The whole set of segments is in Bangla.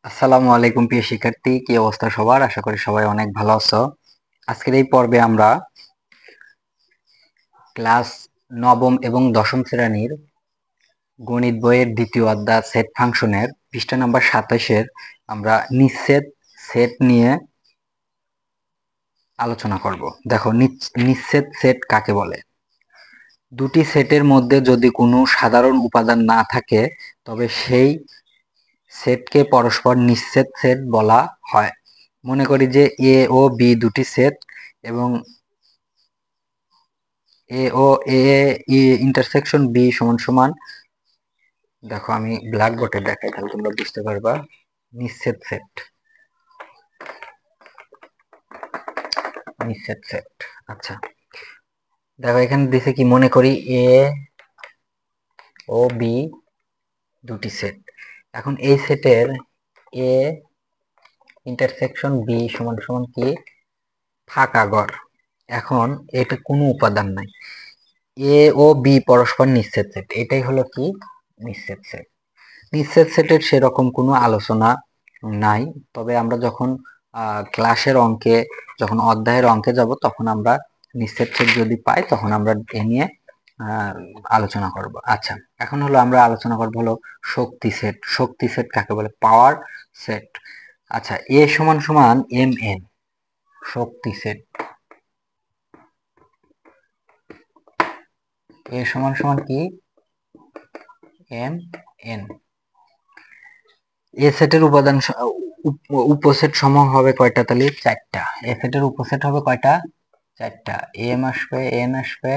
আসসালামু আলাইকুম প্রিয় শিক্ষার্থী, কি অবস্থা সবার? আশা করি সবাই অনেক ভালো আছো। আজকের এই পর্বে আমরা ক্লাস নবম এবং দশম শ্রেণীর গণিত বইয়ের দ্বিতীয় অধ্যায় সেট ফাংশনের পৃষ্ঠা নাম্বার 27-এর আমরা নিঃছেদ সেট নিয়ে আলোচনা করব। দেখো, নিঃছেদ সেট কাকে বলে? দুটি সেটের মধ্যে যদি কোনো সাধারণ উপাদান না থাকে তবে সেই সেটকে পরস্পর নিঃছেদ সেট বলা হয়। মনে করি যে এ ও বি দুটি সেট এবং এ ও এ ইন্টারসেকশন বি সমান সমান, দেখো আমি ব্ল্যাকবোর্ডে দেখাই তাহলে তোমরা বুঝতে পারবা। নিঃছেদ সেট, নিঃছেদ সেট। আচ্ছা, দেখো এখানে দিছে কি, মনে করি এ ও বি দুটি সেট। এখন এই সেটের এ ইন্টারসেকশন বি সমান সমান কি? ফাঁকা ঘর। এখন এটা কোনো উপাদান নাই, এ ও বি পরস্পর নিঃছেদ সেট, এটাই হলো কি? নিঃছেদ সেট। নিঃছেদ সেটের সেরকম কোনো আলোচনা নাই, তবে আমরা যখন ক্লাসের অঙ্কে, যখন অধ্যায়ের অঙ্কে যাব তখন আমরা নিঃছেদ সেট যদি পাই তখন আমরা এ নিয়ে আলোচনা করব। আচ্ছা, এখন হলো আমরা আলোচনা করব হলো শক্তি সেট। শক্তি সেট কাকে বলে? Power set. আচ্ছা, এ সমান সমান এম এন, শক্তি সেট। এ সমান সমান কি? M N. এ সেটের উপাদান উপসেট সমূহ হবে কয়টা? তাহলে 4টা। এ সেটের উপসেট হবে কয়টা? 4টা। এম আসবে, এন আসবে,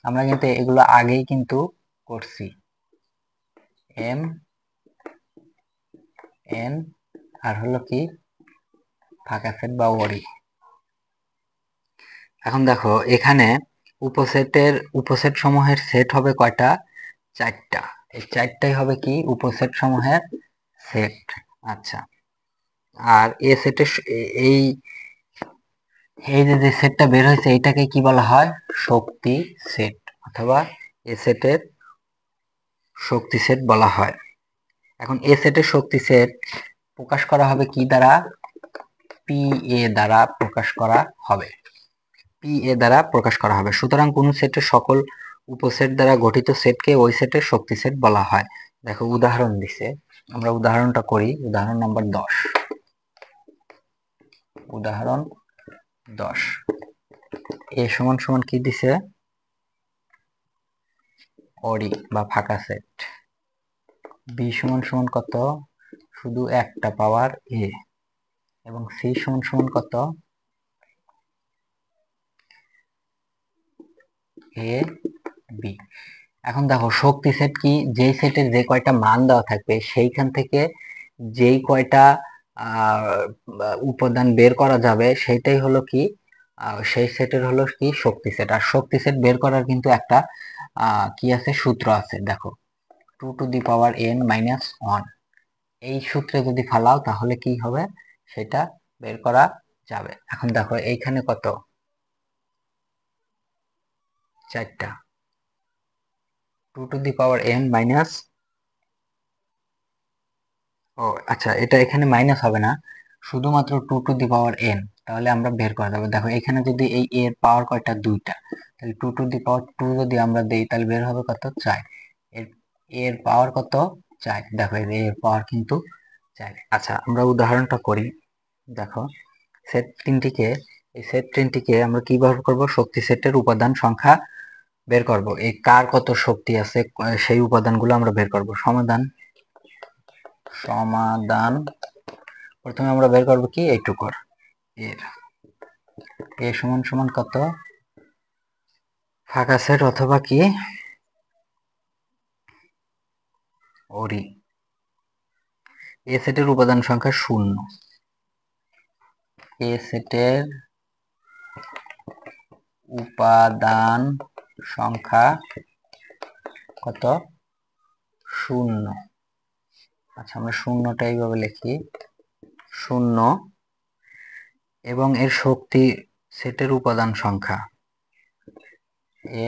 আমরা কিন্তু এগুলো আগেই কিন্তু করছি। এম এন আর হলো কি? ফাঁকা সেট বা ওরি। এখন দেখো এখানে উপসেট সমূহের সেট হবে কয়টা? 4টা। এই 4টাই হবে কি? উপসেট সমূহের সেট। আচ্ছা, আর এ সেটের এই এই যে সেটটা বের হয়েছে এটাকে কি বলা হয়? শক্তি সেট, অথবা এ সেটের শক্তি সেট বলা হয়। এখন এ সেটের শক্তি সেট প্রকাশ করা হবে কি দ্বারা? পি এ দ্বারা প্রকাশ করা হবে। পি এ দ্বারা প্রকাশ করা হবে। সুতরাং কোন সেটের সকল উপসেট দ্বারা গঠিত সেটকে ওই সেটের শক্তি সেট বলা হয়। দেখো উদাহরণ দিছে, আমরা উদাহরণটা করি। উদাহরণ নাম্বার 10। উদাহরণ 10, এ সমান সমান কি দিছে? ওরি বা ফাঁকা সেট। বি সমান সমান কত? শুধু একটা পাওয়ার এ। এবং সি সমান সমান কত? A B. এখন দেখো শক্তি সেট কি? যেই সেটের যে কয়টা মান দেওয়া থাকবে সেইখান থেকে যেই কয়টা উপাদান বের করা যাবে সেইটাই হলো কি? সেই সেটের হলো কি? শক্তি সেট। আর শক্তি সেট বের করার কিন্তু একটা কি আছে? সূত্র আছে। দেখো, 2n-1, এই সূত্রে যদি ফালাও তাহলে কি হবে? সেটা বের করা যাবে। এখন দেখো এইখানে কত? 4টা। 2n-, ও আচ্ছা, এটা এখানে মাইনাস হবে না, শুধুমাত্র 2n। তাহলে আমরা বের করা যাবে। দেখো এখানে যদি এই এর পাওয়ার কয়টা? 2টা, তাহলে 2 যদি আমরা দেই তাহলে বের হবে কত? 4। এর এর পাওয়ার কত? 4। দেখো এর পাওয়ার কিন্তু 4। আচ্ছা, আমরা উদাহরণটা করি। দেখো সেট তিনটিকে আমরা কিভাবে করব? শক্তি সেটের উপাদান সংখ্যা বের করব। এই কার কত শক্তি আছে সেই উপাদানগুলো আমরা বের করব। সমাধান সমাধান প্রথমে আমরা বের করব কি? এইটুকুর এর এ সমান সমান কত? ফাঁকা সেট অথবা কি? ওরি। এ সেটের উপাদান সংখ্যা 0। এ সেটের উপাদান সংখ্যা কত? 0। আচ্ছা, আমরা শূন্যটা এইভাবে লিখি, 0। এবং এর শক্তি সেটের উপাদান সংখ্যা,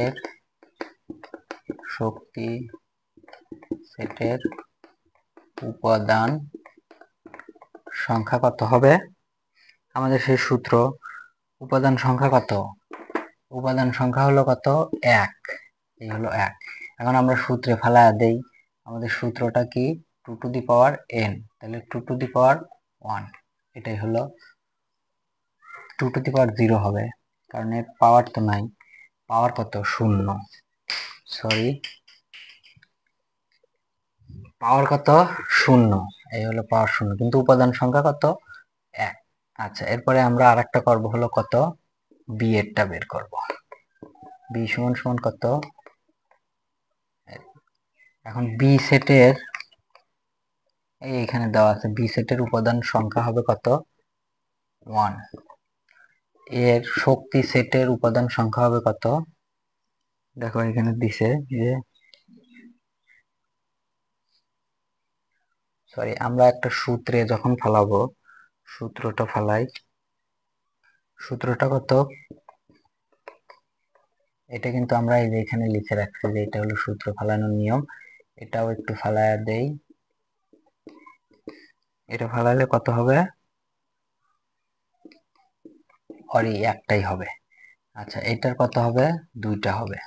এর শক্তি সেটের উপাদান সংখ্যা কত হবে? আমাদের সেই সূত্র, উপাদান সংখ্যা কত? উপাদান সংখ্যা হলো কত? 1। এই হলো 1। এখন আমরা সূত্রে ফেলায়া দেই। আমাদের সূত্রটা কি? 2 টু দি পাওয়ার n। তাহলে 2 টু দি পাওয়ার 1, এটাই হলো। 2 টু দি পাওয়ার 0 হবে, কারণ এর পাওয়ার তো নাই। পাওয়ার কত? 0। সরি, পাওয়ার কত? 0। এই হলো পাওয়ার 0, কিন্তু উপাদান সংখ্যা কত? 1। আচ্ছা, এরপরে আমরা আরেকটা করব, হলো কত? b এরটা বের করব। b সমান সমান কত? এখন b সেটের, এইখানে দেওয়া আছে, b সেটের উপাদান সংখ্যা হবে কত? 1। এর শক্তি সেটের উপাদান সংখ্যা হবে কত? দেখো এখানে দিছে যে, সরি, আমরা একটা সূত্রে যখন ফেলাবো, সূত্রটা ফেলাই। সূত্রটা কত? এটা কিন্তু আমরা এই যে এখানে লিখে রাখছি যে এটা হলো সূত্র ফেলানোর নিয়ম। এটাও একটু ফেলায়া দেই। এটা ফেলালে কত হবে? অরি একটাই হবে। আচ্ছা, এটার কত হবে? 2টা হবে।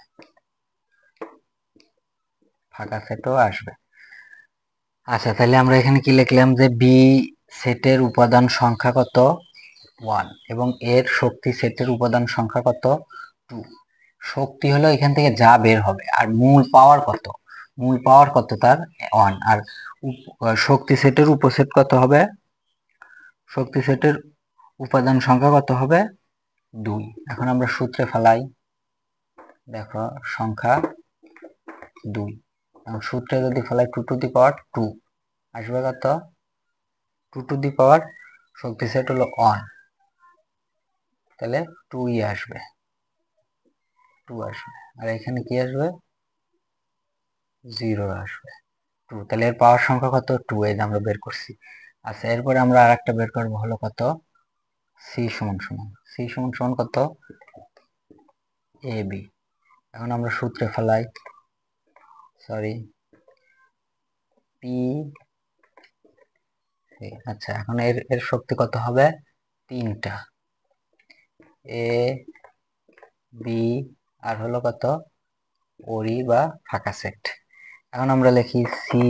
ফাঁকা সেটও আসবে। আচ্ছা, তাহলে আমরা এখানে কি লিখলাম যে বি সেটের উপাদান সংখ্যা কত? 1, এবং এর শক্তি সেটের উপাদান সংখ্যা কত? 2। শক্তি হলো এখান থেকে যা বের হবে, আর মূল পাওয়ার কত? মূল পাওয়ার কত তার? 1। আর শক্তি সেটের উপসেট কত হবে? শক্তি সেটের উপাদান সংখ্যা কত হবে? 2। এখন আমরা সূত্রে ফেলাই। দেখো, সংখ্যা 2। এখন সূত্রে যদি ফেলাই 2 টু দি পাওয়ার 2, আসবে কত? 2 to the power, Shakti set হলো 1, তাহলে 2ই আসবে। 2 আসবে। আর এখানে কি আসবে? 0 আসবে। 2, তাহলে এর পাওয়ার সংখ্যা কত? 2, এই যে আমরা বের করছি। আচ্ছা, এরপরে আমরা আরেকটা বের করবো, হলো কত? c সমান সমান, c সমান সমান কত? ab। এখন আমরা সূত্রে ফেলাই। Sorry, p। আচ্ছা, এখন এর এর শক্তি কত হবে? 3টা, a b, আর হলো কত? ওরি বা ফাঁকা সেট। এখন আমরা লিখি সি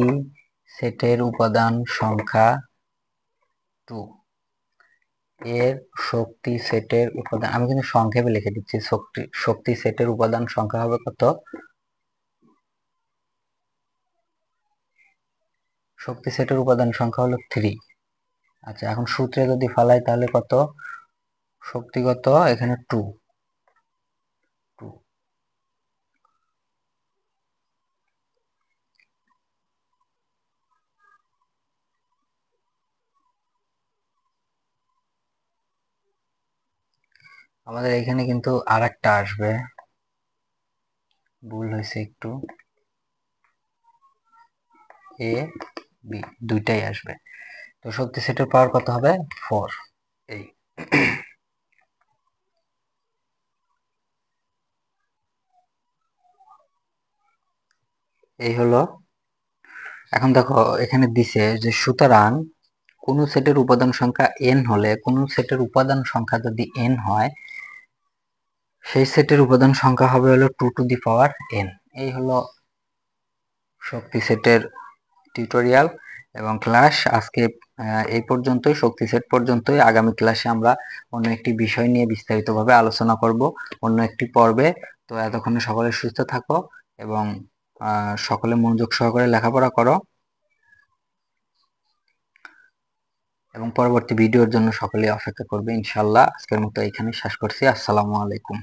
সেটের উপাদান সংখ্যা 2, এর শক্তি সেটের উপাদান, আমি কিন্তু সংক্ষেপে লিখে দিচ্ছি, শক্তি সেটের উপাদান সংখ্যা হবে কত? শক্তি সেটের উপাদান সংখ্যা হলো 3। আচ্ছা, এখন সূত্রে যদি ফেলাই তাহলে কত? শক্তিগত এখানে 2। আমাদের এখানে কিন্তু আরেকটা আসবে, ভুল হয়েছে একটু, এ বি দুইটাই আসবে। তো শক্তি সেটের পাওয়ার কত হবে? 4। এই এই হলো। এখন দেখো এখানে দিছে যে, সুতরাং কোন সেটের উপাদান সংখ্যা n হলে, কোন সেটের উপাদান সংখ্যা যদি n হয়, সেই সেটের উপাদান সংখ্যা হবে হলো 2 টু দি পাওয়ার n। এই হলো শক্তি সেটের টিউটোরিয়াল এবং ক্লাস। আজকে এই পর্যন্তই, শক্তি সেট পর্যন্তই। আগামী ক্লাসে আমরা অন্য একটি বিষয় নিয়ে বিস্তারিতভাবে আলোচনা করব, অন্য একটি পর্বে। তো এতক্ষণে সকলে সুস্থ থাকো এবং সকলে মনোযোগ সহকারে লেখাপড়া করো, এবং পরবর্তী ভিডিওর জন্য সকলে অপেক্ষা করবে ইনশাআল্লাহ। আজকের মতো এখানেই শেষ করছি। আসসালামু আলাইকুম।